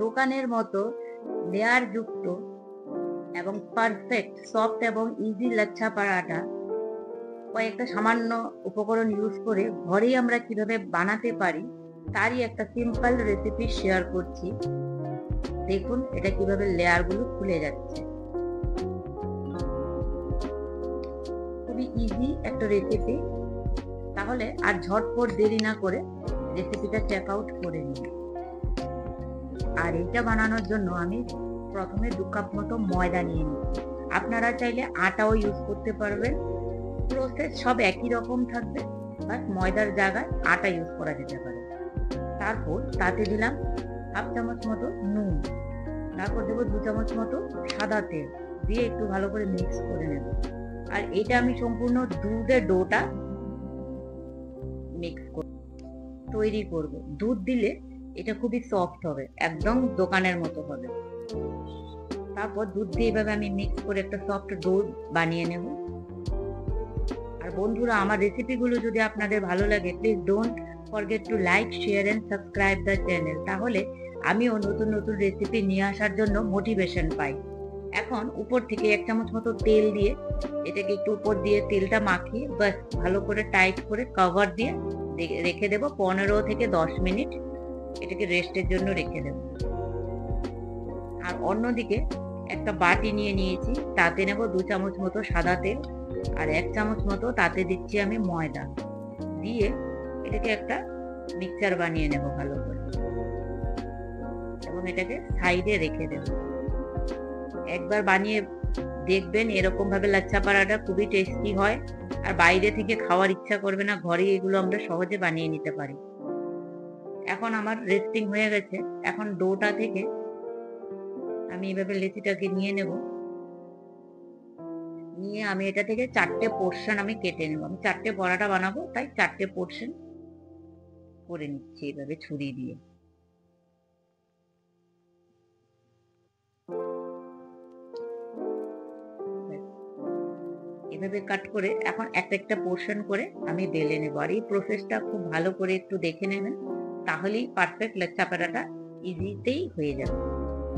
দোকানের মতো লেয়ার যুক্ত এবং পারফেক্ট সফট এবং ইজি লাচ্ছা পরাঠা কয়েকটা সামান্য উপকরণ ইউজ করে ঘরেই আমরা কিভাবে বানাতে পারি তারই একটা সিম্পল রেসিপি শেয়ার করছি। দেখুন এটা কিভাবে লেয়ারগুলো খুলে যাচ্ছে। খুবই ইজি একটা রেসিপি। তাহলে আর ঝটপট দেরি না করে রেসিপিটা চেক আউট করে নিন। আর এটা বানানোর জন্য আমি প্রথমে 2 কাপ মতো ময়দা নিয়ে নিচ্ছি। আপনারা চাইলে আটাও ইউজ করতে পারবেন। প্রসেস সব একই রকম থাকবে, বাট ময়দার জায়গায় আটা ইউজ করা যেতে পারে। তারপর তাতে দিলাম 1/2 চামচ মতো নুন, তারপর দেবো 2 চামচ মতো সাদা তেল দিয়ে একটু ভালো করে মিক্স করে নেব। আর এটা আমি সম্পূর্ণ দুধের ডোটা মিক্স তৈরি করব। দুধ দিলে এটা খুবই সফট হবে, একদম দোকানের মতো হবে। তারপর দুধ দিয়ে এভাবে আমি মিক্স করে একটা সফট ডো বানিয়ে নেব। আর বন্ধুরা, আমার রেসিপিগুলো যদি আপনাদের ভালো লাগে, please don't forget to like, share and subscribe the channel. তাহলে আমিও নতুন নতুন রেসিপি নিয়ে আসার জন্য মোটিভেশন পাই। এখন উপর থেকে 1 চামচ মতো তেল দিয়ে এটাকে একটু উপর দিয়ে তেলটা মাখিয়ে বাস ভালো করে টাইট করে কভার দিয়ে রেখে দেব 15 থেকে 10 মিনিট। এটাকে রেস্টের জন্য রেখে দেব। আর অন্যদিকে একটা বাটি নিয়ে নিয়েছি, তাতে নেব 2 চামচ মতো সাদা তেল আর 1 চামচ মতো তাতে দিচ্ছি আমি ময়দা দিয়ে এটাকে একটা মিক্সচার বানিয়ে নেব ভালো করে এবং এটাকে সাইডে রেখে দেব। একবার বানিয়ে দেখবেন এরকম ভাবে লাচ্ছা পরাঠা খুবই টেস্টি হয় আর বাইরে থেকে খাওয়ার ইচ্ছা করবে না। ঘরে এগুলো আমরা সহজে বানিয়ে নিতে পারি। এখন আমার রেস্টিং হয়ে গেছে। এখন ডোটা থেকে আমি এইভাবে লেচিটাকে নিয়ে নেব। নিয়ে আমি এটা থেকে 4টে পোর্শন আমি কেটে নেব। আমি 4টে পরাঠা বানাবো, তাই 4টে পোর্শন করে নিচ্ছি এইভাবে ছুরি দিয়ে। এভাবে কাট করে এখন একটা পোর্শন করে আমি বেলে নেব। আর এই প্রসেসটা খুব ভালো করে একটু দেখে নেবেন, তাহলেই পারফেক্ট লাচ্ছা পরাঠা ইজিতেই হয়ে যাবে।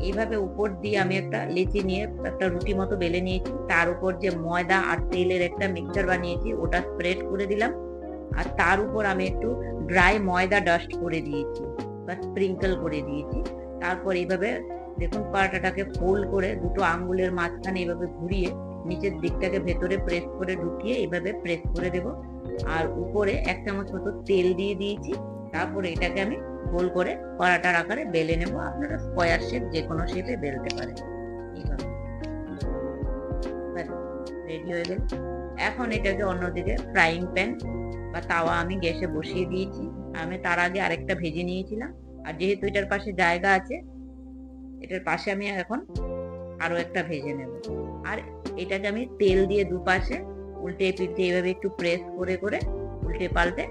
এইভাবে উপর দিয়ে আমি একটা লেচি নিয়ে একটা রুটি মতো বেলে নিয়েছি। তার উপর যে ময়দা আর তেলের একটা মিক্সচার বানিয়েছি ওটা স্প্রেড করে দিলাম। আর তার উপর আমি একটু ড্রাই ময়দা ডাস্ট করে দিয়েছি বা স্প্রিঙ্কল করে দিয়েছি। তারপর এইভাবে দেখুন পরাঠাটাকে ফোল্ড করে দুটো আঙ্গুলের মাঝখানে এইভাবে ঘুরিয়ে নিচের দিকটাকে ভেতরে প্রেস করে ঢুকিয়ে এইভাবে প্রেস করে দেব। আর উপরে 1 চামচ মতো তেল দিয়ে দিয়েছি। তারপরে এটাকে আমি গোল করে পরাটার আকারে বেলে নেব। আপনারা স্কয়ার শেপ যে কোনো শেপে বেলতে পারেন। এইভাবে রেডি হয়ে গেল। এখন এটাকে অন্যদিকে ফ্রাইং প্যান বা তাওয়া আমি গ্যাসে বসিয়ে দিয়েছি। আমি তার আগে আরেকটা ভেজে নিয়েছিলাম। আর যেহেতু এটার পাশে জায়গা আছে, এটার পাশে আমি এখন আরো একটা ভেজে নেব। আর এটাকে আমি তেল দিয়ে দুপাশে উল্টে পিল্টে এইভাবে একটু প্রেস করে করে উল্টে পাল্টে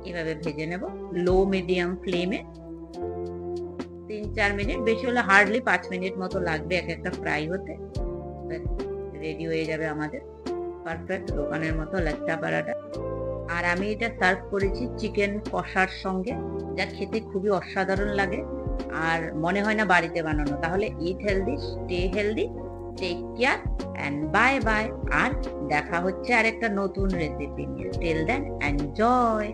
এভাবে ভেজে নেব লো মিডিয়াম ফ্লেমে। 3-4 মিনিট, বেশি হলে হার্ডলি 5 মিনিট মতো লাগবে এক একটা ফ্রাই হতে। রেডি হয়ে যাবে আমাদের পারফেক্ট দোকানের মতো লাচ্ছা পরাঠা। আর আমি এটা সার্ভ করেছি চিকেন কষার সঙ্গে, যা খেতে খুবই অসাধারণ লাগে আর মনে হয় না বাড়িতে বানানো। তাহলে eat healthy, stay healthy, take care and bye bye. আর দেখা হচ্ছে আর একটা নতুন রেসিপি নিয়ে। Till then enjoy.